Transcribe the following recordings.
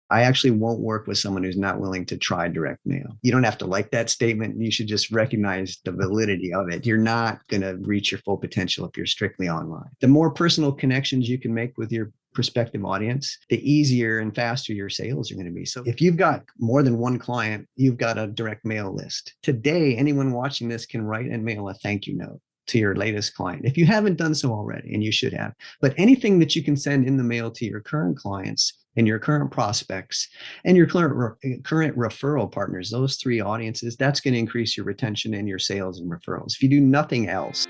I actually won't work with someone who's not willing to try direct mail. You don't have to like that statement. You should just recognize the validity of it. You're not going to reach your full potential if you're strictly online. The more personal connections you can make with your prospective audience, the easier and faster your sales are going to be. So if you've got more than one client, you've got a direct mail list. Today, anyone watching this can write and mail a thank you note to your latest client if you haven't done so already, and you should have. But anything that you can send in the mail to your current clients and your current prospects and your current referral partners, those three audiences, that's going to increase your retention and your sales and referrals if you do nothing else.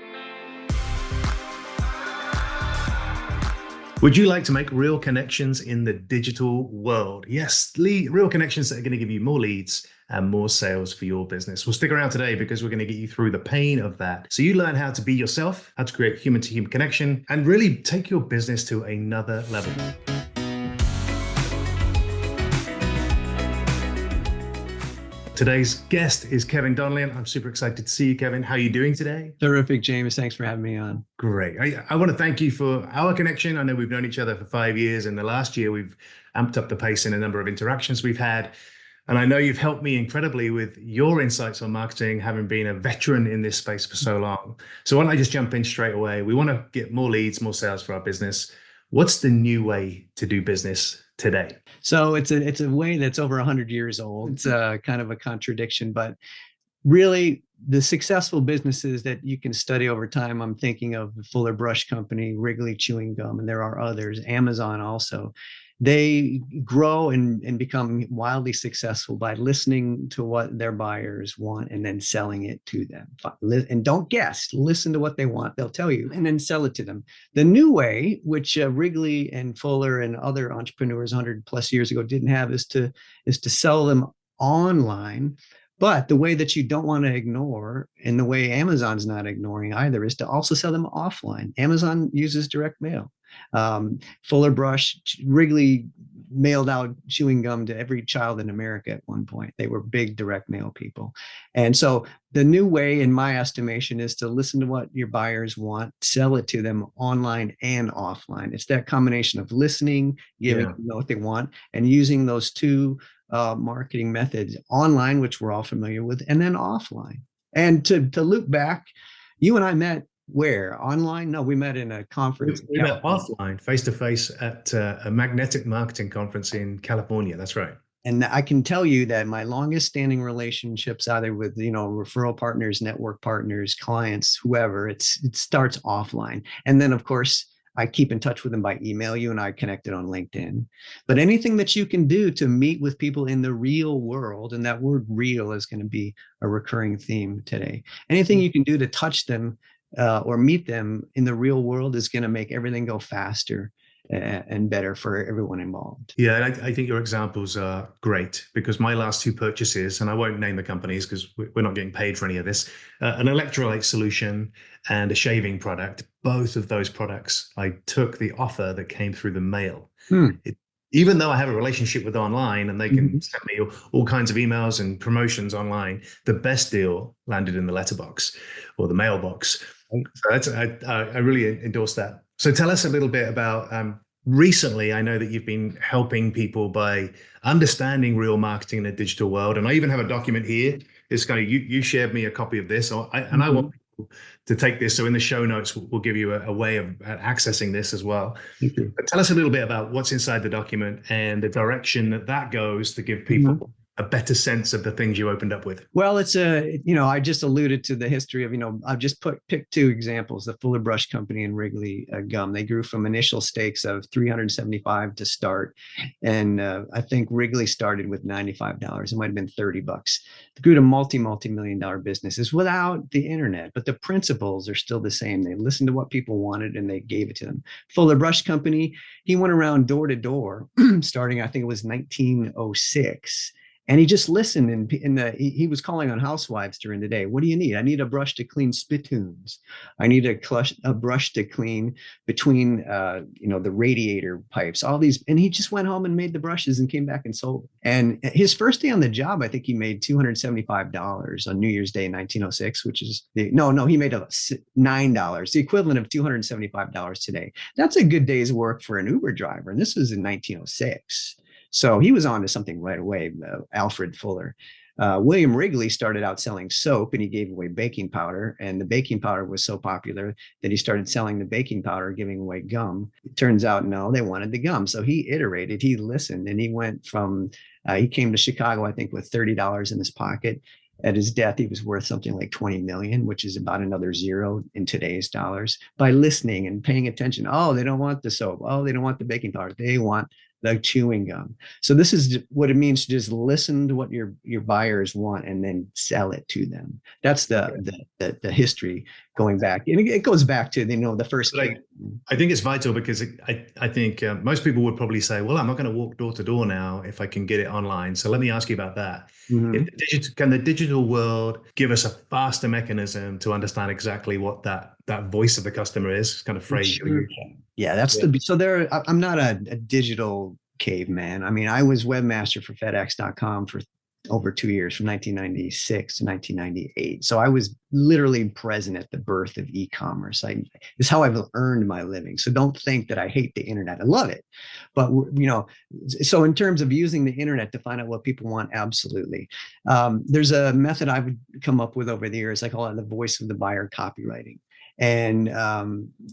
Would you like to make real connections in the digital world? Yes, real connections that are going to give you more leads and more sales for your business. Well, stick around today because we're going to get you through the pain of that. So you learn how to be yourself, how to create human-to-human connection, and really take your business to another level. Today's guest is Kevin Donlin. I'm super excited to see you, Kevin. How are you doing today? Terrific, James. Thanks for having me on. Great. I want to thank you for our connection. I know we've known each other for 5 years, and the last year we've amped up the pace in a number of interactions we've had. And I know you've helped me incredibly with your insights on marketing, having been a veteran in this space for so long. So why don't I just jump in straight away? We want to get more leads, more sales for our business. What's the new way to do business today? So it's a way that's over 100 years old. It's kind of a contradiction, but really the successful businesses that you can study over time, I'm thinking of the Fuller Brush Company, Wrigley Chewing Gum, and there are others, Amazon also. They grow and become wildly successful by listening to what their buyers want and then selling it to them. And don't guess, listen to what they want. They'll tell you and then sell it to them. The new way, which Wrigley and Fuller and other entrepreneurs 100 plus years ago didn't have, is to sell them online. But the way that you don't want to ignore, and the way Amazon's not ignoring either, is to also sell them offline. Amazon uses direct mail. Fuller Brush, Wrigley mailed out chewing gum to every child in America at one point. They were big direct mail people. And so the new way, in my estimation, is to listen to what your buyers want, sell it to them online and offline. It's that combination of listening, giving them what they want, and using those two marketing methods: online, which we're all familiar with, and then offline. And to loop back, you and I met where? Online? No, we met in a conference. We met offline, face-to-face at a magnetic marketing conference in California. That's right. And I can tell you that my longest standing relationships, either with, referral partners, network partners, clients, whoever, it starts offline. And then, of course, I keep in touch with them by email. You and I connected on LinkedIn. But anything that you can do to meet with people in the real world, and that word real is going to be a recurring theme today. Anything you can do to touch them or meet them in the real world is going to make everything go faster and better for everyone involved. Yeah, I think your examples are great, because my last two purchases, and I won't name the companies because we're not getting paid for any of this, an electrolyte solution and a shaving product, both of those products, I took the offer that came through the mail. Even though I have a relationship with online and they can send me all kinds of emails and promotions online, the best deal landed in the letterbox or the mailbox. So I really endorse that. So tell us a little bit about recently. I know that you've been helping people by understanding real marketing in the digital world. And I even have a document here. It's kind of, you shared me a copy of this, and I want people to take this. So in the show notes, we'll give you a way of accessing this as well. But tell us a little bit about what's inside the document and the direction that goes to give people a better sense of the things you opened up with. Well, it's I just alluded to the history of, I've just picked two examples: the Fuller Brush Company and Wrigley Gum. They grew from initial stakes of $375 to start. And I think Wrigley started with $95. It might've been $30. They grew to multi-million dollar businesses without the internet, but the principles are still the same. They listened to what people wanted and they gave it to them. Fuller Brush Company, he went around door to door starting, I think it was 1906. And he just listened, and he was calling on housewives during the day. What do you need? I need a brush to clean spittoons. I need a brush to clean between, the radiator pipes, all these. And he just went home and made the brushes and came back and sold them. And his first day on the job, I think he made $275 on New Year's Day, 1906, which is, he made $9, the equivalent of $275 today. That's a good day's work for an Uber driver. And this was in 1906. So he was on to something right away, Alfred Fuller. William Wrigley started out selling soap, and he gave away baking powder. And the baking powder was so popular that he started selling the baking powder, giving away gum. It turns out, no, they wanted the gum. So he iterated, he listened, and he went from, he came to Chicago, I think, with $30 in his pocket. At his death, he was worth something like 20 million, which is about another zero in today's dollars, by listening and paying attention. Oh, they don't want the soap. Oh, they don't want the baking powder. They want the chewing gum. So this is what it means to just listen to what your buyers want and then sell it to them. That's the history going back, and it goes back to the first. I think it's vital because I think most people would probably say, well, I'm not going to walk door to door now if I can get it online. So let me ask you about that. Mm-hmm. Can the digital world give us a faster mechanism to understand exactly what that voice of the customer is? Kind of phrase. Sure. Yeah, that's I'm not a digital caveman. I mean, I was webmaster for FedEx.com for over 2 years, from 1996 to 1998. So I was literally present at the birth of e-commerce. This is how I've earned my living. So don't think that I hate the internet. I love it. But, so in terms of using the internet to find out what people want, absolutely. There's a method I've come up with over the years. I call it the voice of the buyer copywriting. And a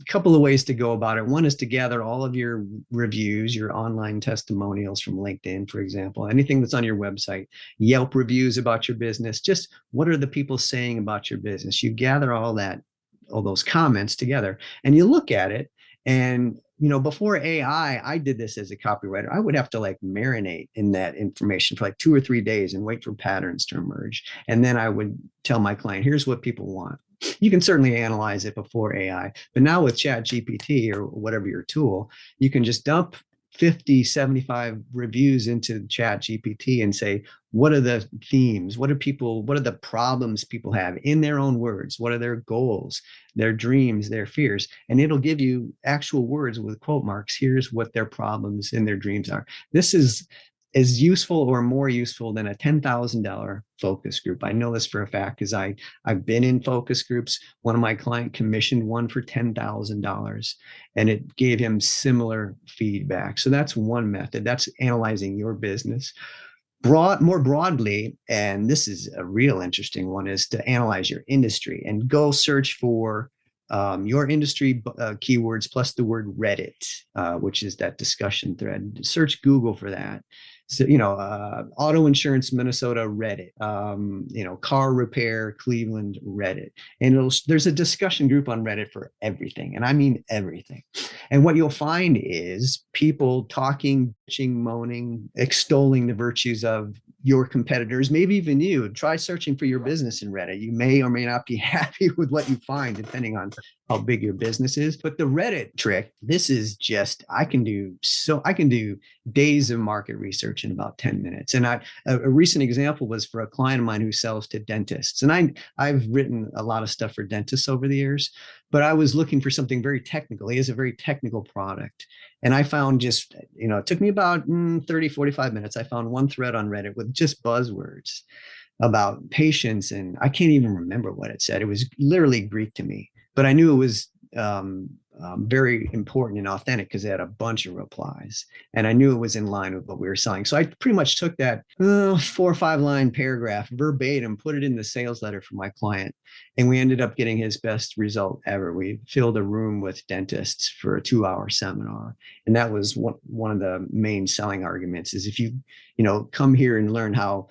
couple of ways to go about it. One is to gather all of your reviews, your online testimonials from LinkedIn, for example, anything that's on your website, Yelp reviews about your business. Just what are the people saying about your business? You gather all those comments together, and you look at it. And before AI, I did this as a copywriter. I would have to marinate in that information for 2 or 3 days and wait for patterns to emerge. And then I would tell my client, here's what people want. You can certainly analyze it before AI, but now with Chat GPT or whatever your tool, you can just dump 50, 75 reviews into Chat GPT and say, what are the themes? What are the problems people have in their own words? What are their goals, their dreams, their fears? And it'll give you actual words with quote marks. Here's what their problems and their dreams are. This is as useful or more useful than a $10,000 focus group. I know this for a fact because I've been in focus groups. One of my clients commissioned one for $10,000, and it gave him similar feedback. So that's one method. That's analyzing your business. More broadly, and this is a real interesting one, is to analyze your industry and go search for your industry keywords plus the word Reddit, which is that discussion thread. Search Google for that. So, auto insurance, Minnesota, Reddit, car repair, Cleveland, Reddit. And there's a discussion group on Reddit for everything. And I mean everything. And what you'll find is people talking, bitching, moaning, extolling the virtues of your competitors, maybe even you. Try searching for your business in Reddit. You may or may not be happy with what you find, depending on how big your business is. But the Reddit trick, this is just, I can do days of market research in about 10 minutes. And a recent example was for a client of mine who sells to dentists. And I've written a lot of stuff for dentists over the years, but I was looking for something very technical. He has a very technical product. And I found it took me about 30, 45 minutes. I found one thread on Reddit with just buzzwords about patience. And I can't even remember what it said. It was literally Greek to me, but I knew it was very important and authentic because they had a bunch of replies, and I knew it was in line with what we were selling. So I pretty much took that 4 or 5 line paragraph verbatim, put it in the sales letter for my client, and we ended up getting his best result ever. We filled a room with dentists for a 2-hour seminar, and that was one of the main selling arguments: is if you come here and learn how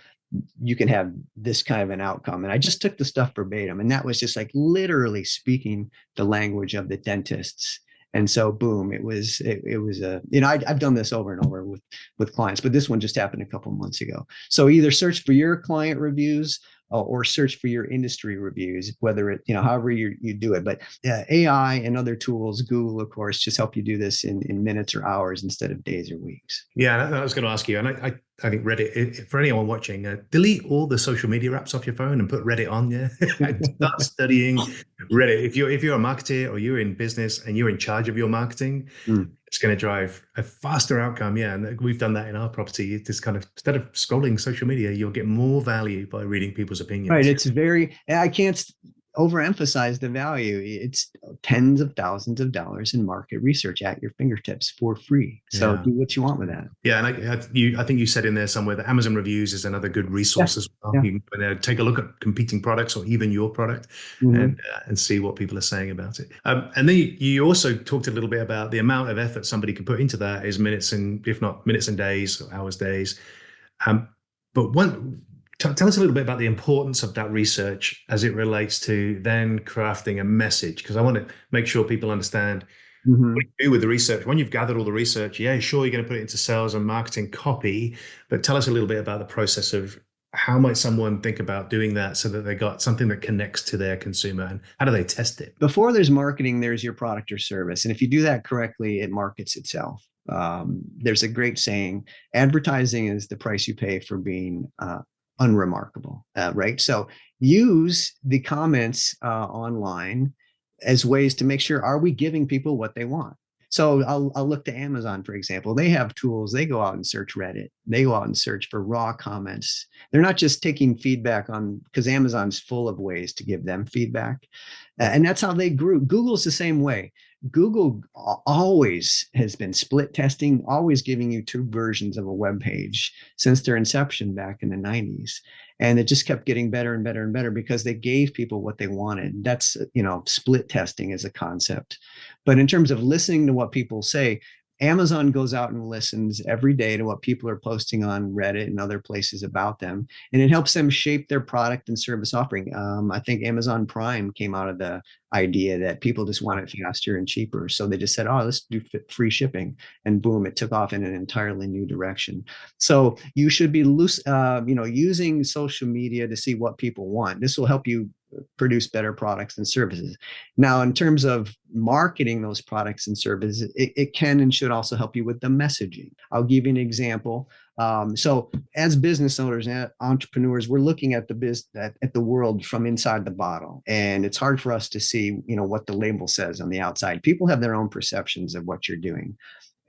you can have this kind of an outcome. And I just took the stuff verbatim, and that was just literally speaking the language of the dentists. And so, boom, it was I've done this over and over with clients, but this one just happened a couple of months ago. So either search for your client reviews or search for your industry reviews, whether it, however you do it. But AI and other tools, Google, of course, just help you do this in minutes or hours instead of days or weeks. Yeah, I was going to ask you, and I think Reddit, for anyone watching, delete all the social media apps off your phone and put Reddit on. Yeah, start studying Reddit. If you're a marketer or you're in business and you're in charge of your marketing, it's going to drive a faster outcome. Yeah, and we've done that in our property. It's kind of, instead of scrolling social media, you'll get more value by reading people's opinions. Right. It's very. I can't overemphasize the value. It's tens of thousands of dollars in market research at your fingertips for free. So Yeah. do what you want with that. Yeah, and I think you said in there somewhere that Amazon reviews is another good Yeah. resource as well. Yeah. You can take a look at competing products or even your product, Mhm. and see what people are saying about it. And then you also talked a little bit about the amount of effort somebody can put into that is minutes and if not minutes and days, or hours, days. Um, but tell us a little bit about the importance of that research as it relates to then crafting a message, because I want to make sure people understand what Mhm. do you do with the research. When you've gathered all the research, yeah, sure, you're going to put it into sales and marketing copy, but tell us a little bit about the process of how might someone think about doing that so that they got something that connects to their consumer, and how do they test it? Before there's marketing, there's your product or service. And if you do that correctly, it markets itself. There's a great saying, advertising is the price you pay for being unremarkable, right? So use the comments online as ways to make sure, are we giving people what they want? So I'll look to Amazon, for example. They have tools. They go out and search Reddit. They go out and search for raw comments. They're not just taking feedback on, because Amazon's full of ways to give them feedback. And that's how they grew. Google's the same way. Google always has been split testing, always giving you two versions of a web page since their inception back in the 90s. And it just kept getting better and better and better because they gave people what they wanted. That's, split testing as a concept. But in terms of listening to what people say, Amazon goes out and listens every day to what people are posting on Reddit and other places about them, and it helps them shape their product and service offering. I think Amazon Prime came out of the idea that people just want it faster and cheaper, so they just said, "Oh, let's do free shipping," and boom, it took off in an entirely new direction. So you should be using social media to see what people want. This will help you produce better products and services. Now, in terms of marketing those products and services, it can and should also help you with the messaging. I'll give you an example. So as business owners and entrepreneurs, we're looking at the world from inside the bottle. And it's hard for us to see, what the label says on the outside. People have their own perceptions of what you're doing,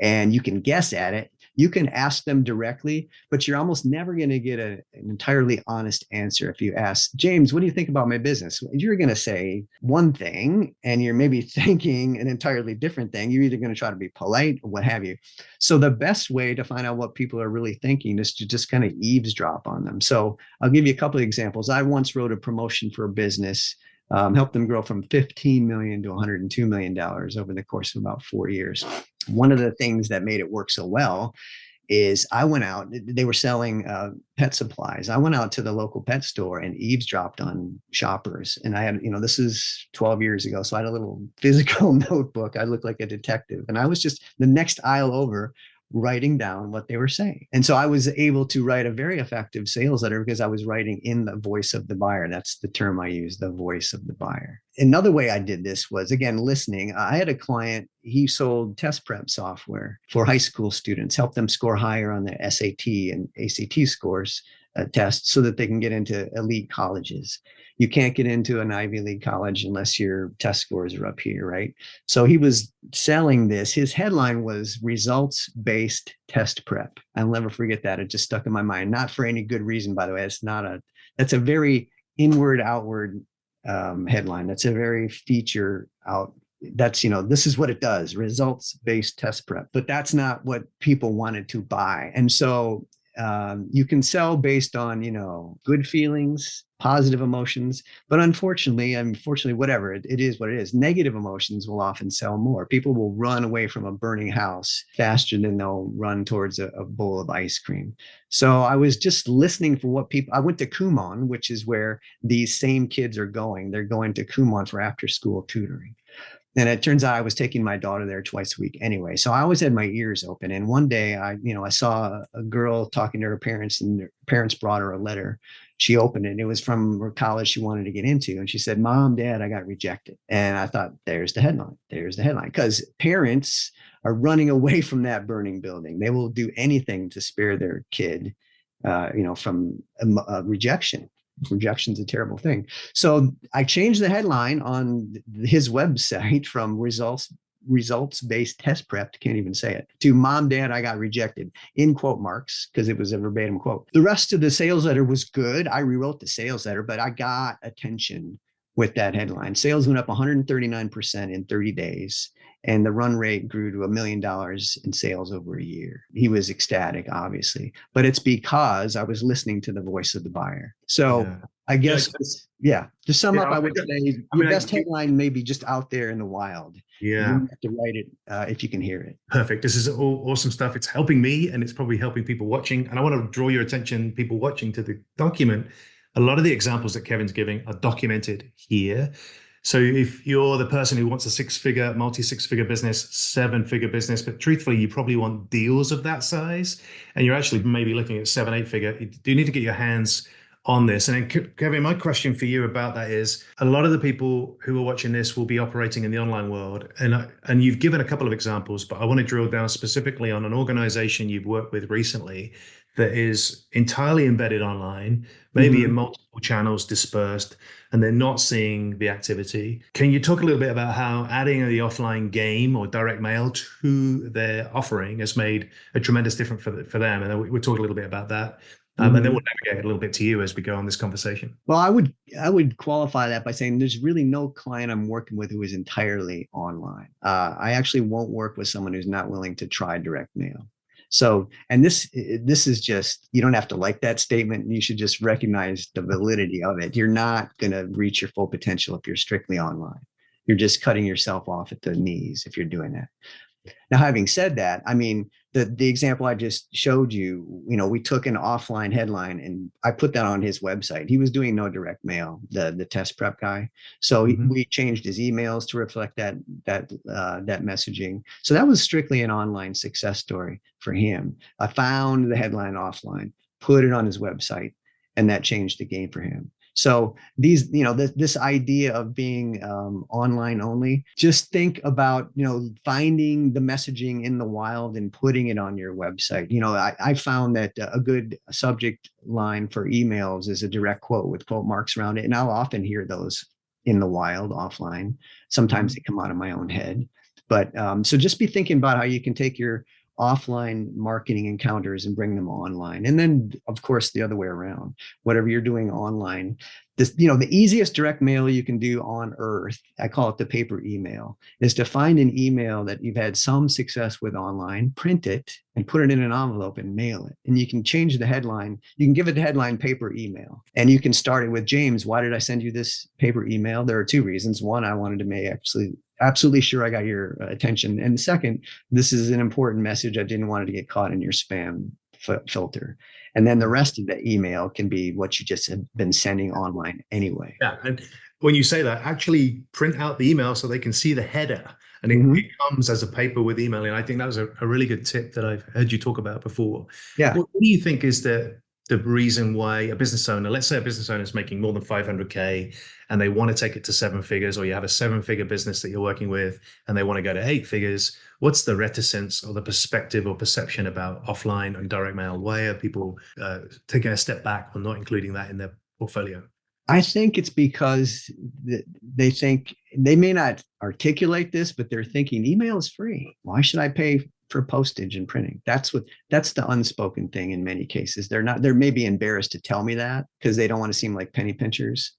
and you can guess at it. You can ask them directly, but you're almost never going to get an entirely honest answer. If you ask, James, what do you think about my business? You're going to say one thing, and you're maybe thinking an entirely different thing. You're either going to try to be polite or what have you. So the best way to find out what people are really thinking is to just kind of eavesdrop on them. So I'll give you a couple of examples. I once wrote a promotion for a business, helped them grow from $15 million to $102 million over the course of about 4 years. One of the things that made it work so well is I went out, they were selling pet supplies. I went out to the local pet store and eavesdropped on shoppers. And I had, this is 12 years ago. So I had a little physical notebook. I looked like a detective. And I was just the next aisle over writing down what they were saying. And so I was able to write a very effective sales letter because I was writing in the voice of the buyer. That's the term I use, the voice of the buyer. Another way I did this was, again, listening. I had a client, he sold test prep software for high school students, helped them score higher on their SAT and ACT scores tests so that they can get into elite colleges. You can't get into an Ivy League college unless your test scores are up here, right? So he was selling this. His headline was results-based test prep. I'll never forget that. It just stuck in my mind. Not for any good reason, by the way. That's a very inward, outward headline. That's a very feature out. That's, this is what it does, results-based test prep. But that's not what people wanted to buy. And so you can sell based on, good feelings, positive emotions, but unfortunately, whatever, it is what it is. Negative emotions will often sell more. People will run away from a burning house faster than they'll run towards a bowl of ice cream. So I was just listening for what I went to Kumon, which is where these same kids are going. They're going to Kumon for after school tutoring. And it turns out I was taking my daughter there twice a week anyway. So I always had my ears open. And one day I saw a girl talking to her parents, and her parents brought her a letter. She opened it, and it was from her college she wanted to get into. And she said, "Mom, Dad, I got rejected." And I thought, there's the headline. There's the headline. Because parents are running away from that burning building. They will do anything to spare their kid, from rejection. Rejection's a terrible thing. So I changed the headline on his website from results-based test prep, can't even say it, to "Mom, Dad, I got rejected," in quote marks, because it was a verbatim quote. The rest of the sales letter was good. I rewrote the sales letter, but I got attention with that headline. Sales went up 139% in 30 days. And the run rate grew to $1 million in sales over a year. He was ecstatic, obviously, but it's because I was listening to the voice of the buyer. So Yeah. I guess, to sum up, I would say your best headline may be just out there in the wild. Yeah. You have to write it if you can hear it. Perfect. This is all awesome stuff. It's helping me, and it's probably helping people watching. And I want to draw your attention, people watching, to the document. A lot of the examples that Kevin's giving are documented here. So if you're the person who wants a six-figure, multi-six-figure business, seven-figure business, but truthfully, you probably want deals of that size, and you're actually maybe looking at 7, 8-figure, you do need to get your hands on this. And then, Kevin, my question for you about that is, a lot of the people who are watching this will be operating in the online world. And you've given a couple of examples, but I want to drill down specifically on an organization you've worked with recently that is entirely embedded online, maybe in multiple channels dispersed, and they're not seeing the activity. Can you talk a little bit about how adding the offline game or direct mail to their offering has made a tremendous difference for them? And then we'll talk a little bit about that. And then we'll navigate a little bit to you as we go on this conversation. Well, I would qualify that by saying there's really no client I'm working with who is entirely online. I actually won't work with someone who's not willing to try direct mail. So, and this is just, you don't have to like that statement. You should just recognize the validity of it. You're not going to reach your full potential if you're strictly online. You're just cutting yourself off at the knees if you're doing that. Now, having said that, I mean, the example I just showed you, we took an offline headline and I put that on his website. He was doing no direct mail, the test prep guy. So we changed his emails to reflect that messaging. So that was strictly an online success story for him. I found the headline offline, put it on his website, and that changed the game for him. So these, this idea of being online only, just think about, finding the messaging in the wild and putting it on your website. I found that a good subject line for emails is a direct quote with quote marks around it. And I'll often hear those in the wild offline. Sometimes they come out of my own head. But so just be thinking about how you can take your offline marketing encounters and bring them online. And then, of course, the other way around, whatever you're doing online, the easiest direct mail you can do on earth, I call it the paper email, is to find an email that you've had some success with online, print it and put it in an envelope and mail it. And you can change the headline. You can give it the headline paper email, and you can start it with, James, why did I send you this paper email? There are two reasons. One, I wanted to make absolutely sure I got your attention. And second, this is an important message. I didn't want it to get caught in your spam filter. And then the rest of the email can be what you just have been sending online anyway. Yeah. And when you say that, actually print out the email so they can see the header, and it comes as a paper with email. And I think that was a really good tip that I've heard you talk about before. Yeah. What do you think is the reason why a business owner, let's say a business owner is making more than 500K and they want to take it to 7 figures, or you have a 7-figure business that you're working with and they want to go to 8 figures, what's the reticence or the perspective or perception about offline and direct mail? Why are people taking a step back or not including that in their portfolio? I think it's because they think, they may not articulate this, but they're thinking email is free. Why should I pay for postage and printing? That's the unspoken thing in many cases. They're maybe embarrassed to tell me that because they don't want to seem like penny pinchers,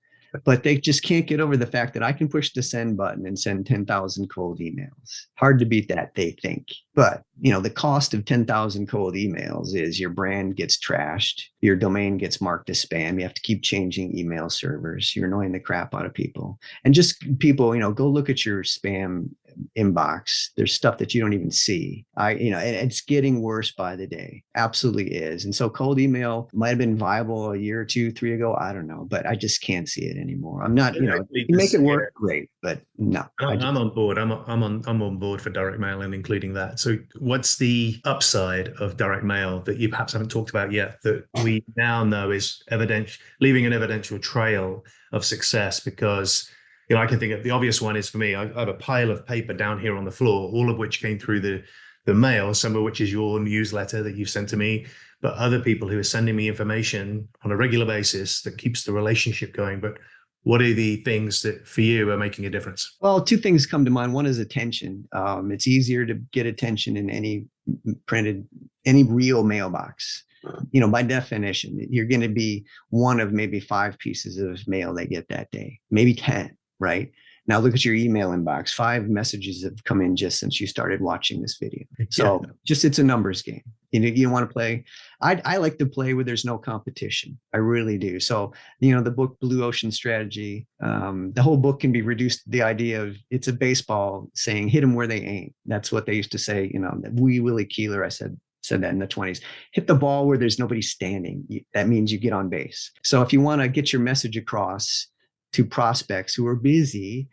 but they just can't get over the fact that I can push the send button and send 10,000 cold emails. Hard to beat that, they think. But, the cost of 10,000 cold emails is your brand gets trashed. Your domain gets marked as spam. You have to keep changing email servers. You're annoying the crap out of people. And just people, go look at your spam inbox. There's stuff that you don't even see. And it's getting worse by the day. Absolutely is. And so cold email might have been viable a year or 2, 3 ago. I don't know, but I just can't see it anymore. I'm not, you make it work, great, but no. I'm on board. I'm on board for direct mail and including that. So what's the upside of direct mail that you perhaps haven't talked about yet that we now know is leaving an evidential trail of success? Because I can think of the obvious one is, for me, I have a pile of paper down here on the floor, all of which came through the mail, some of which is your newsletter that you've sent to me, but other people who are sending me information on a regular basis that keeps the relationship going. But what are the things that for you are making a difference? Well, 2 things come to mind. One is attention. It's easier to get attention in any real mailbox. by definition, you're going to be one of maybe 5 pieces of mail they get that day, maybe 10, right? Now look at your email inbox. 5 messages have come in just since you started watching this video. So it's a numbers game. You want to play. I like to play where there's no competition. I really do. So, the book Blue Ocean Strategy, the whole book can be reduced to the idea of it's a baseball saying, hit them where they ain't. That's what they used to say, Willie Keeler, I said that in the 20s. Hit the ball where there's nobody standing. That means you get on base. So if you want to get your message across to prospects who are busy,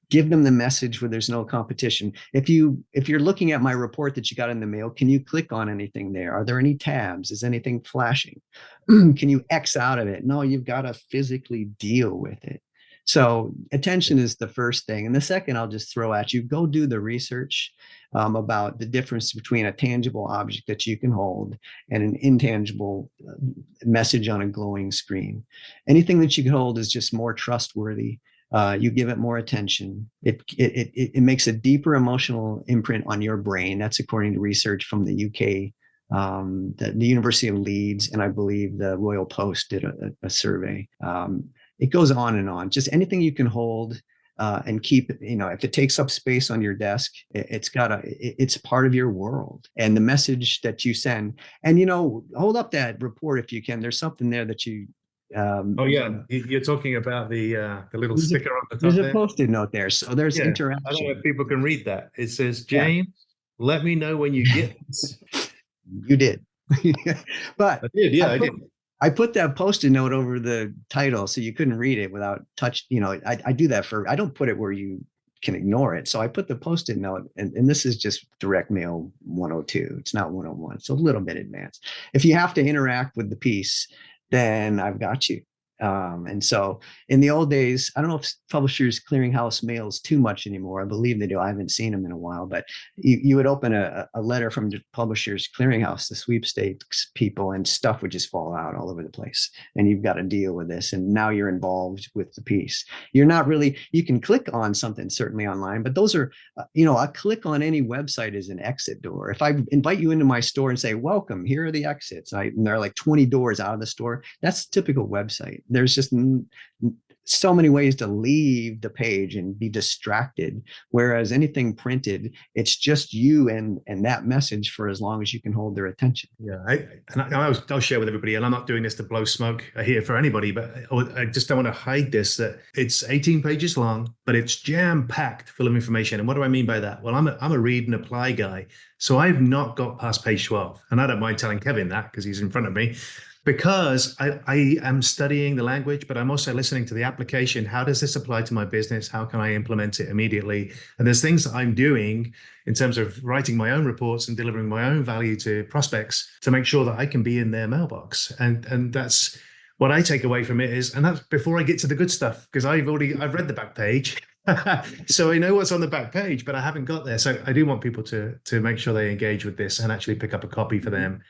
give them the message where there's no competition. If you're looking at my report that you got in the mail, can you click on anything there? Are there any tabs? Is anything flashing? Can you X out of it? No, you've got to physically deal with it. So attention is the first thing. And the second, I'll just throw at you, go do the research about the difference between a tangible object that you can hold and an intangible message on a glowing screen. Anything that you can hold is just more trustworthy. You give it more attention. It makes a deeper emotional imprint on your brain. That's according to research from the UK, the University of Leeds, and I believe the Royal Post did a survey. It goes on and on. Just anything you can hold and keep, if it takes up space on your desk, it's part of your world. And the message that you send, and hold up that report if you can. There's something there that you. You're talking about the little sticker on the top. There's a Post-it note there, so there's interaction. I don't know if people can read that. It says, James, let me know when you get this. You did. But I did. Yeah, I did. I put that Post-it note over the title so you couldn't read it without touch. I do that I don't put it where you can ignore it. So I put the Post-it note, and this is just direct mail 102. It's not 101. It's a little bit advanced. If you have to interact with the piece, then I've got you. And so in the old days, I don't know if Publishers Clearinghouse mails too much anymore. I believe they do. I haven't seen them in a while, but you would open a letter from the Publishers Clearinghouse, the sweepstakes people, and stuff would just fall out all over the place. And you've got to deal with this. And now you're involved with the piece. You're not really, you can click on something certainly online, but those are, a click on any website is an exit door. If I invite you into my store and say, welcome, here are the exits, and there are like 20 doors out of the store, that's a typical website. There's just so many ways to leave the page and be distracted. Whereas anything printed, it's just you and that message for as long as you can hold their attention. Yeah, I'll share with everybody, and I'm not doing this to blow smoke here for anybody, but I just don't want to hide this, that it's 18 pages long, but it's jam-packed full of information. And what do I mean by that? Well, I'm a read and apply guy. So I've not got past page 12. And I don't mind telling Kevin that because he's in front of me. Because I am studying the language, but I'm also listening to the application. How does this apply to my business? How can I implement it immediately? And there's things that I'm doing in terms of writing my own reports and delivering my own value to prospects to make sure that I can be in their mailbox. And that's what I take away from it is, and that's before I get to the good stuff, because I've read the back page. So I know what's on the back page, but I haven't got there. So I do want people to make sure they engage with this and actually pick up a copy for them.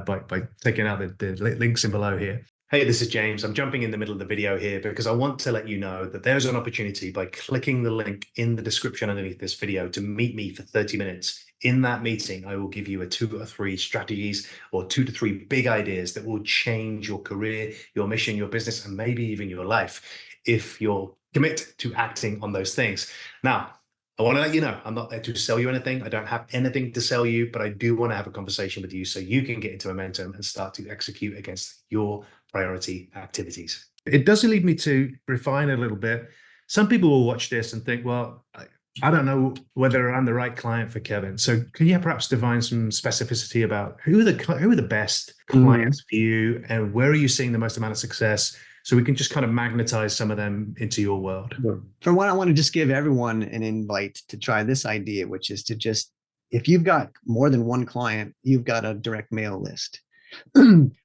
By taking out the links in below here. Hey, this is James. I'm jumping in the middle of the video here because I want to let you know that there's an opportunity by clicking the link in the description underneath this video to meet me for 30 minutes. In that meeting, I will give you 2 or 3 strategies or 2 to 3 big ideas that will change your career, your mission, your business, and maybe even your life if you'll commit to acting on those things. Now, I want to let you know, I'm not there to sell you anything. I don't have anything to sell you, but I do want to have a conversation with you so you can get into momentum and start to execute against your priority activities. It does lead me to refine a little bit. Some people will watch this and think, well, I don't know whether I'm the right client for Kevin. So can you perhaps define some specificity about who are the best clients for you and where are you seeing the most amount of success? So we can just kind of magnetize some of them into your world. For one, I want to just give everyone an invite to try this idea, which is to just, if you've got more than one client, you've got a direct mail list.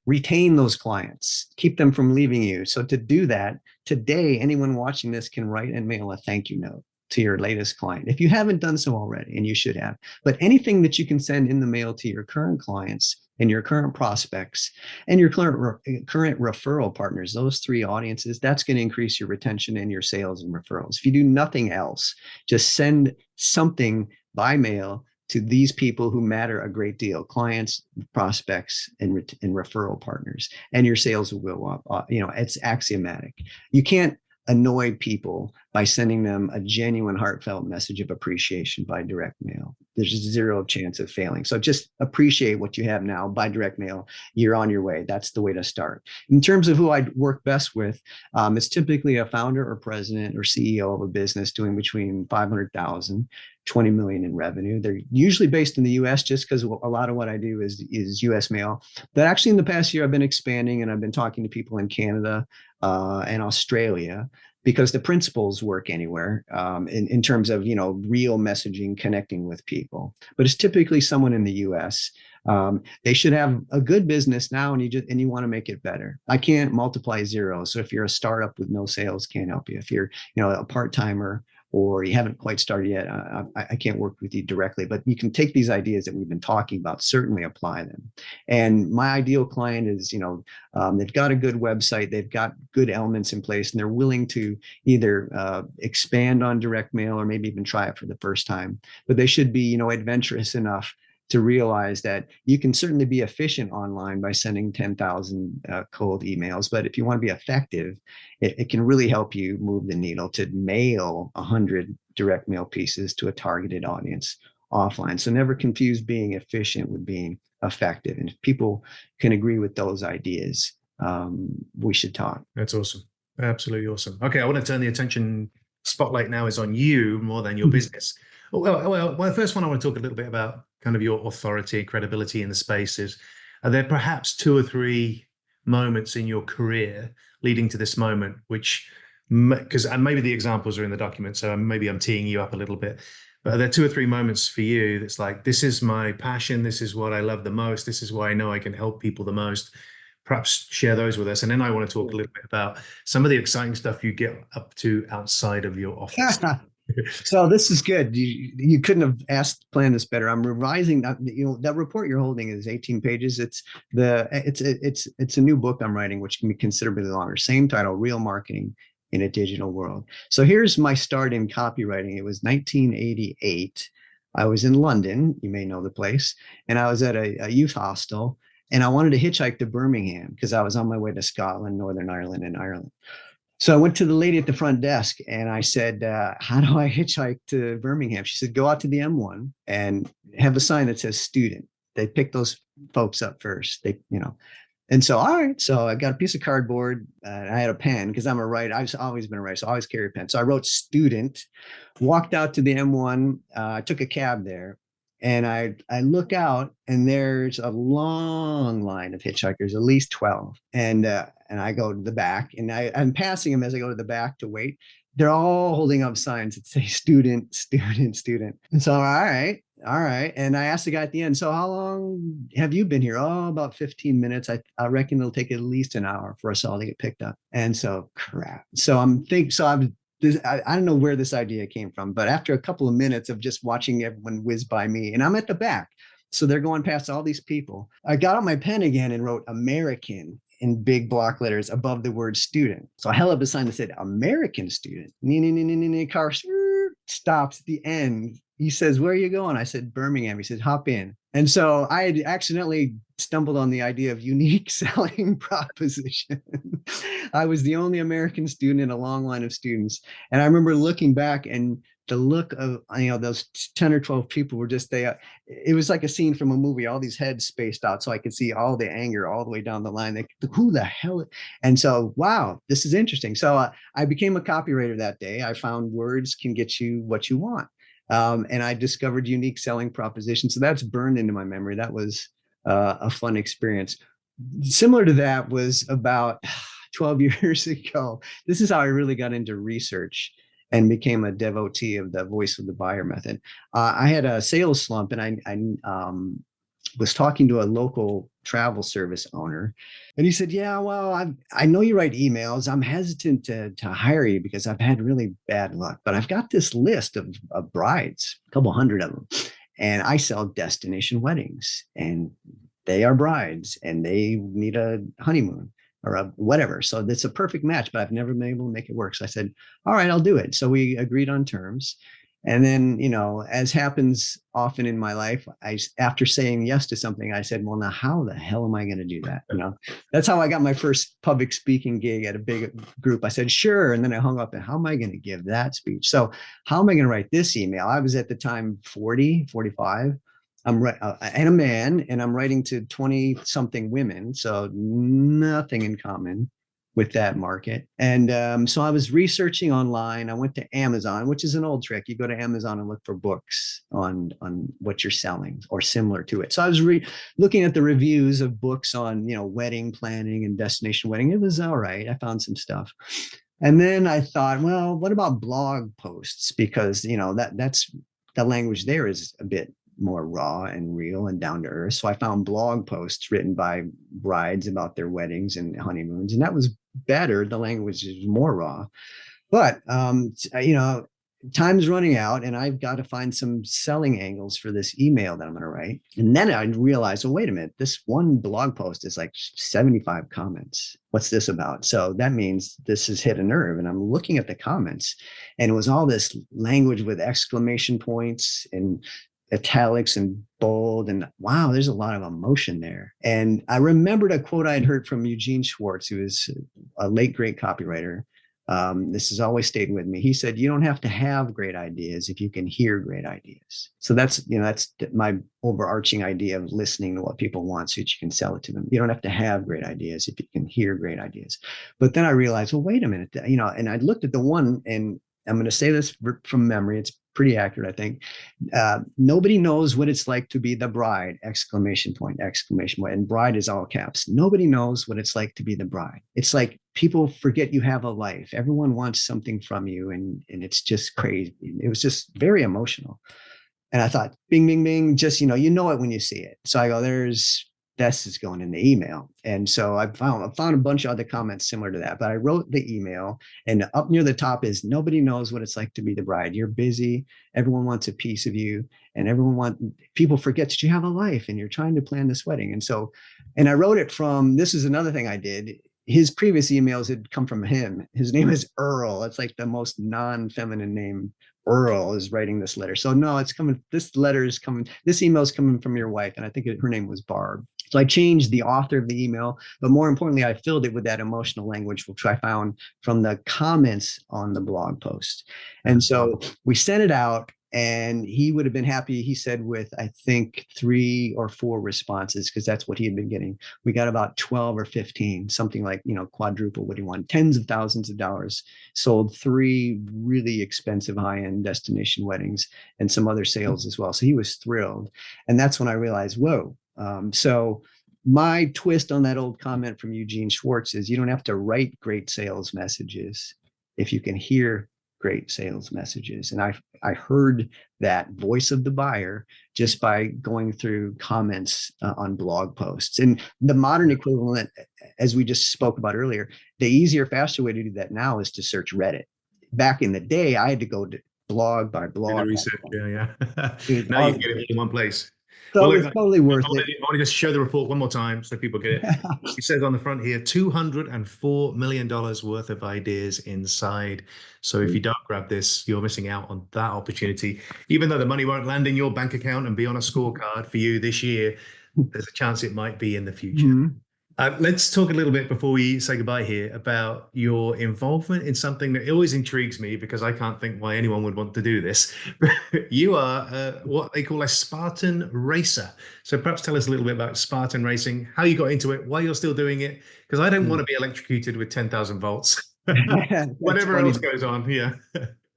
Retain those clients, keep them from leaving you. So to do that, today, anyone watching this can write and mail a thank you note to your latest client. If you haven't done so already, and you should have, but anything that you can send in the mail to your current clients and your current prospects and your current referral partners, those 3 audiences, that's going to increase your retention and your sales and referrals. If you do nothing else, just send something by mail to these people who matter a great deal: clients, prospects, and referral partners, and your sales will go up. It's axiomatic. You can't annoy people by sending them a genuine, heartfelt message of appreciation by direct mail. There's zero chance of failing. So just appreciate what you have now by direct mail. You're on your way. That's the way to start. In terms of who I work best with, it's typically a founder or president or CEO of a business doing between 500,000, 20 million in revenue. They're usually based in the US, just because a lot of what I do is US mail. But actually in the past year, I've been expanding, and I've been talking to people in Canada and Australia, because the principles work anywhere, in terms of, real messaging, connecting with people. But it's typically someone in the US. They should have a good business now, and you want to make it better. I can't multiply zeros. So if you're a startup with no sales, can't help you. If you're, a part-timer, or you haven't quite started yet, I can't work with you directly. But you can take these ideas that we've been talking about, certainly apply them. And my ideal client is, they've got a good website, they've got good elements in place, and they're willing to either expand on direct mail or maybe even try it for the first time. But they should be, adventurous enough to realize that you can certainly be efficient online by sending 10,000 cold emails. But if you want to be effective, it can really help you move the needle to mail 100 direct mail pieces to a targeted audience offline. So never confuse being efficient with being effective. And if people can agree with those ideas, we should talk. That's awesome. Absolutely awesome. Okay, I want to turn the attention spotlight now is on you more than your business. Well, the first one I want to talk a little bit about kind of your authority, credibility in the space is, are there perhaps 2 or 3 moments in your career leading to this moment, which, because maybe the examples are in the document, so maybe I'm teeing you up a little bit, but are there 2 or 3 moments for you that's like, this is my passion, this is what I love the most, this is why I know I can help people the most? Perhaps share those with us. And then I want to talk a little bit about some of the exciting stuff you get up to outside of your office. So this is good. You couldn't have planned this better. I'm revising that. That report you're holding is 18 pages. It's a new book I'm writing, which can be considerably longer. Same title, Real Marketing in a Digital World. So here's my start in copywriting. It was 1988. I was in London. You may know the place. And I was at a youth hostel, and I wanted to hitchhike to Birmingham because I was on my way to Scotland, Northern Ireland, and Ireland. So I went to the lady at the front desk and I said, how do I hitchhike to Birmingham? She said, go out to the M1 and have a sign that says student. They pick those folks up first. And so, all right. So I got a piece of cardboard. I had a pen because I'm a writer. I've always been a writer, so I always carry a pen. So I wrote student, walked out to the M1, took a cab there. And I look out, and there's a long line of hitchhikers, at least 12. And I go to the back, and I'm passing them as I go to the back to wait. They're all holding up signs that say student, student, student. And so, all right. And I asked the guy at the end, so how long have you been here? Oh, about 15 minutes. I reckon it'll take at least an hour for us all to get picked up. And so, crap. So I don't know where this idea came from, but after a couple of minutes of just watching everyone whiz by me, and I'm at the back, so they're going past all these people, I got out my pen again and wrote American in big block letters above the word student. So I held up a sign that said American student. Car stops at the end. He says, where are you going? I said, Birmingham. He said, hop in. And so I had accidentally stumbled on the idea of unique selling proposition. I was the only American student in a long line of students. And I remember looking back, and the look of, those 10 or 12 people were just, it was like a scene from a movie, all these heads spaced out. So I could see all the anger all the way down the line. Who the hell? And so, wow, this is interesting. So I became a copywriter that day. I found words can get you what you want. And I discovered unique selling propositions. So that's burned into my memory. That was a fun experience. Similar to that was about 12 years ago. This is how I really got into research and became a devotee of the voice of the buyer method. I had a sales slump, and I was talking to a local travel service owner, and he said, yeah, well, I know you write emails. I'm hesitant to hire you because I've had really bad luck, but I've got this list of brides, a couple hundred of them, and I sell destination weddings, and they are brides and they need a honeymoon or whatever. So that's a perfect match, but I've never been able to make it work. So I said, all right, I'll do it. So we agreed on terms. And then, as happens often in my life, after saying yes to something, I said, well, now how the hell am I going to do that? That's how I got my first public speaking gig at a big group. I said, sure. And then I hung up, and how am I going to give that speech? So how am I going to write this email? I was at the time 40, 45. And a man, and I'm writing to 20 something women. So nothing in common with that market. And so I was researching online. I went to Amazon, which is an old trick. You go to Amazon and look for books on what you're selling or similar to it. So I was looking at the reviews of books on, wedding planning and destination wedding. It was all right. I found some stuff. And then I thought, well, what about blog posts? Because, that's the language there is a bit more raw and real and down to earth. So I found blog posts written by brides about their weddings and honeymoons, and that was better. The language is more raw, but time's running out, and I've got to find some selling angles for this email that I'm going to write. And then I realized, well, wait a minute, this one blog post is like 75 comments. What's this about? So that means this has hit a nerve. And I'm looking at the comments, and it was all this language with exclamation points and italics and bold, and wow, there's a lot of emotion there. And I remembered a quote I'd heard from Eugene Schwartz, who is a late great copywriter. This has always stayed with me. He said, you don't have to have great ideas if you can hear great ideas. So that's my overarching idea of listening to what people want so that you can sell it to them. You don't have to have great ideas if you can hear great ideas. But then I realized, well, wait a minute, and I looked at the one, and I'm going to say this from memory. It's pretty accurate, I think. Nobody knows what it's like to be the bride, exclamation point. And bride is all caps. Nobody knows what it's like to be the bride. It's like people forget you have a life. Everyone wants something from you. And it's just crazy. It was just very emotional. And I thought, bing, bing, bing, just, it when you see it. So I go, this is going in the email. And so I found a bunch of other comments similar to that, but I wrote the email, and up near the top is, nobody knows what it's like to be the bride. You're busy. Everyone wants a piece of you, and people forget that you have a life and you're trying to plan this wedding. And I wrote it from, this is another thing I did. His previous emails had come from him. His name is Earl. It's like the most non-feminine name. Earl is writing this letter. So no, this email is coming from your wife. And I think her name was Barb. So I changed the author of the email, but more importantly, I filled it with that emotional language, which I found from the comments on the blog post. And so we sent it out, and he would have been happy, he said, with, I think, 3 or 4 responses, because that's what he had been getting. We got about 12 or 15, something like, quadruple what he wanted, tens of thousands of dollars, sold 3 really expensive high-end destination weddings and some other sales as well. So he was thrilled. And that's when I realized, whoa. So my twist on that old comment from Eugene Schwartz is, you don't have to write great sales messages if you can hear great sales messages. And I heard that voice of the buyer just by going through comments on blog posts. And the modern equivalent, as we just spoke about earlier, the easier, faster way to do that now is to search Reddit. Back in the day, I had to go to blog by blog. Research, yeah. Now you can get it in one place. So it's totally worth it. I want to just show the report one more time so people get it. It says on the front here, $204 million worth of ideas inside. So if you don't grab this, you're missing out on that opportunity. Even though the money won't land in your bank account and be on a scorecard for you this year, there's a chance it might be in the future. Mm-hmm. Let's talk a little bit before we say goodbye here about your involvement in something that always intrigues me, because I can't think why anyone would want to do this. You are what they call a Spartan racer. So perhaps tell us a little bit about Spartan racing, how you got into it, why you're still doing it, because I don't want to be electrocuted with 10,000 volts. Whatever else goes on here.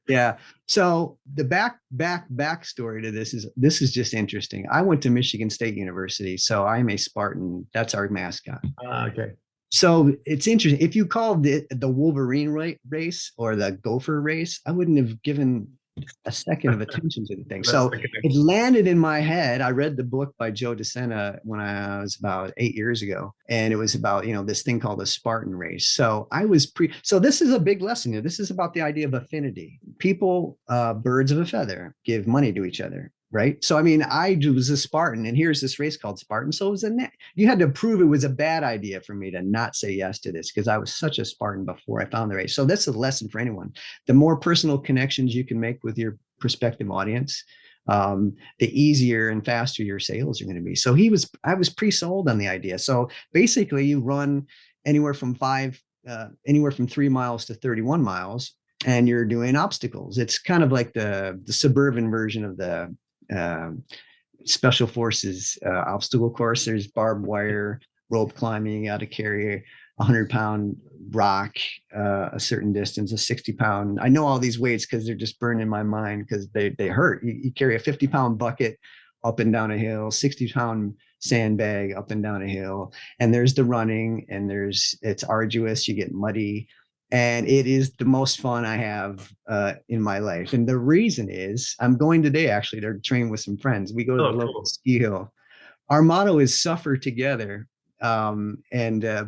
Yeah. So the backstory to this is just interesting. I went to Michigan State University, so I'm a Spartan. That's our mascot. Okay. So it's interesting. If you called it the Wolverine race or the Gopher race, I wouldn't have given a second of attention to the thing. So it landed in my head. I read the book by Joe DeSena when I was about 8 years ago, and it was about, this thing called the Spartan race. So so this is a big lesson here. This is about the idea of affinity. People, birds of a feather, give money to each other. right? So I mean, I was a Spartan, and here's this race called Spartan. So it was you had to prove it was a bad idea for me to not say yes to this because I was such a Spartan before I found the race. So that's a lesson for anyone. The more personal connections you can make with your prospective audience, the easier and faster your sales are going to be. So I was pre-sold on the idea. So basically, you run anywhere from anywhere from 3 miles to 31 miles, and you're doing obstacles. It's kind of like the suburban version of the uh, special forces obstacle course. There's barbed wire, rope climbing. You got to carry a 100-pound rock a certain distance, a 60-pound. I know all these weights because they're just burned in my mind because they hurt. You carry a 50-pound bucket up and down a hill, 60-pound sandbag up and down a hill, and there's the running, and it's arduous. You get muddy, and it is the most fun I have in my life. And the reason is I'm going today actually to train with some friends. We go to the local ski hill. Our motto is suffer together. And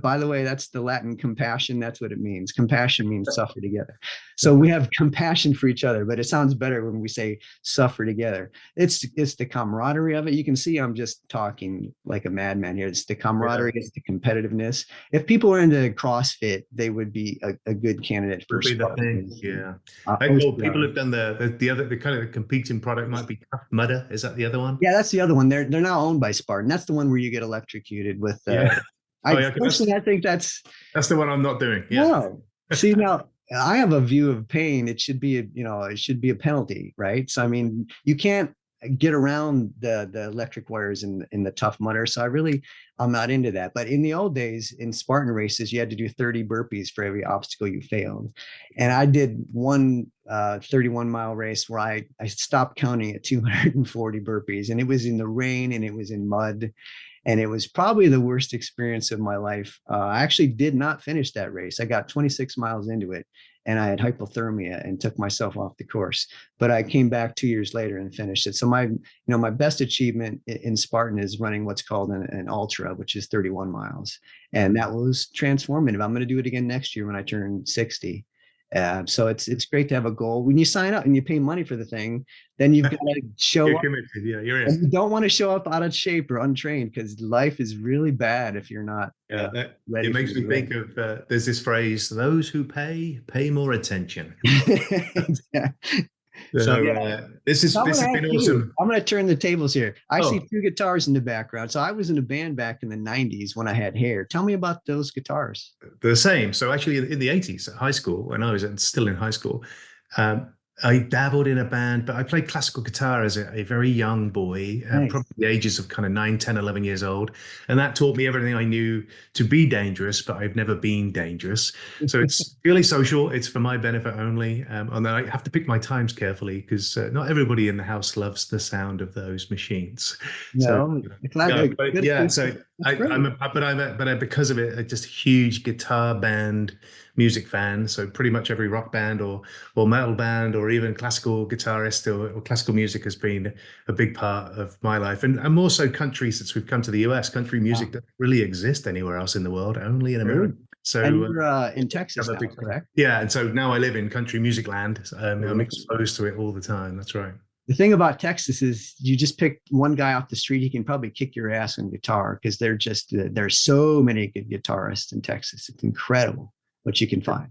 by the way, that's the Latin compassion. That's what it means. Compassion means suffer together. So we have compassion for each other, but it sounds better when we say suffer together. It's the camaraderie of it. You can see I'm just talking like a madman here. It's the camaraderie, it's the competitiveness. If people were into CrossFit, they would be a good candidate for the thing. Yeah. People have done the kind of competing product might be Tough Mudder. Is that the other one? Yeah, that's the other one. They're now owned by Spartan. That's the one where you get electrocuted with. Personally, I think that's the one I'm not doing. Yeah. No. See, now I have a view of pain. It should be a penalty, right? So I mean, you can't get around the electric wires in the Tough Mudder. So I'm not into that. But in the old days, in Spartan races, you had to do 30 burpees for every obstacle you failed. And I did one 31-mile race where I stopped counting at 240 burpees, and it was in the rain and it was in mud. And it was probably the worst experience of my life. I actually did not finish that race. I got 26 miles into it, and I had hypothermia and took myself off the course. But I came back 2 years later and finished it. So my best achievement in Spartan is running what's called an ultra, which is 31 miles. And that was transformative. I'm going to do it again next year when I turn 60. So it's great to have a goal. When you sign up and you pay money for the thing, then you've got to show up. Committed. Yeah, you're in. And you don't want to show up out of shape or untrained, because life is really bad if you're not ready. It makes me think of there's this phrase: "Those who pay more attention." So this has been awesome. I'm going to turn the tables here. I see 2 guitars in the background. So I was in a band back in the 90s when I had hair. Tell me about those guitars. The same. So actually in the 80s at high school, when I was still in high school, I dabbled in a band, but I played classical guitar as a very young boy, probably the ages of kind of 9, 10, 11 years old. And that taught me everything I knew to be dangerous, but I've never been dangerous. So it's purely social. It's for my benefit only. And then I have to pick my times carefully, because not everybody in the house loves the sound of those machines. No, it's not good. So I'm because of it, just a huge guitar band music fan. So pretty much every rock band or metal band or even classical guitarist or classical music has been a big part of my life. And more so country, since we've come to the US. Country music doesn't really exist anywhere else in the world, only in America. So and you're in Texas now, correct? Yeah, and so now I live in country music land. I'm exposed to it all the time. That's right. The thing about Texas is you just pick one guy off the street, he can probably kick your ass on guitar, because there's so many good guitarists in Texas. It's incredible what you can find.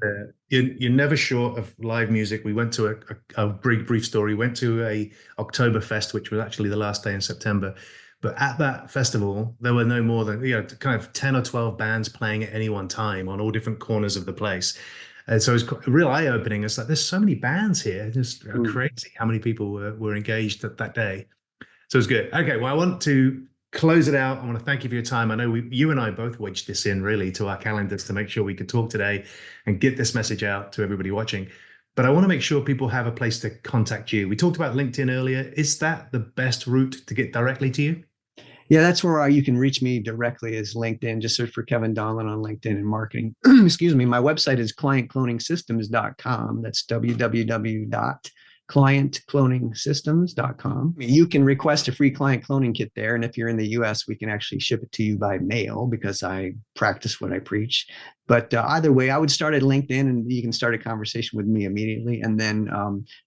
You're never short of live music. We went to a brief story. Went to a Oktoberfest, which was actually the last day in September. But at that festival, there were no more than kind of 10 or 12 bands playing at any one time on all different corners of the place. And so it's a real eye-opening. It's like, there's so many bands here. Just crazy how many people were engaged that day. So it's good. Okay, well, I want to close it out. I want to thank you for your time. I know you and I both wedged this in really to our calendars to make sure we could talk today and get this message out to everybody watching. But I want to make sure people have a place to contact you. We talked about LinkedIn earlier. Is that the best route to get directly to you? Yeah, that's where you can reach me directly, is LinkedIn. Just search for Kevin Donlin on LinkedIn and marketing. Excuse me. My website is clientcloningsystems.com. That's www.clientcloningsystems.com. clientcloningsystems.com. You can request a free client cloning kit there. And if you're in the US, we can actually ship it to you by mail because I practice what I preach. But either way, I would start at LinkedIn and you can start a conversation with me immediately. And then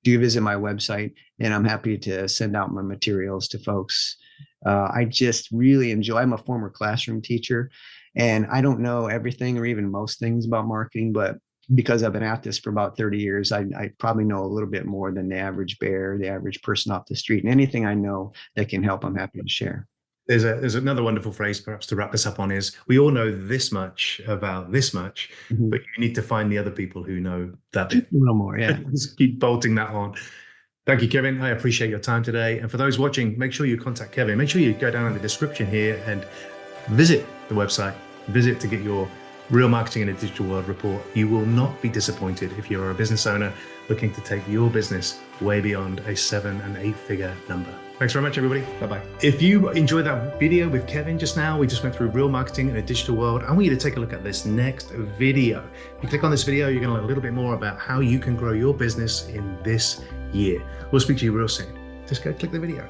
do visit my website and I'm happy to send out my materials to folks. I just really enjoy, I'm a former classroom teacher and I don't know everything or even most things about marketing, but because I've been at this for about 30 years, I probably know a little bit more than the average bear, the average person off the street. And anything I know that can help, I'm happy to share. There's another wonderful phrase perhaps to wrap this up on is, we all know this much about this much, but you need to find the other people who know that bit. A little more, yeah. Just keep bolting that on. Thank you, Kevin. I appreciate your time today. And for those watching, make sure you contact Kevin. Make sure you go down in the description here and visit the website, visit to get your Real Marketing in a Digital World report. You will not be disappointed if you're a business owner looking to take your business way beyond a 7- and 8-figure number. Thanks very much, everybody. Bye-bye. If you enjoyed that video with Kevin just now, we just went through Real Marketing in a Digital World. I want you to take a look at this next video. If you click on this video, you're going to learn a little bit more about how you can grow your business in this year. We'll speak to you real soon. Just go click the video.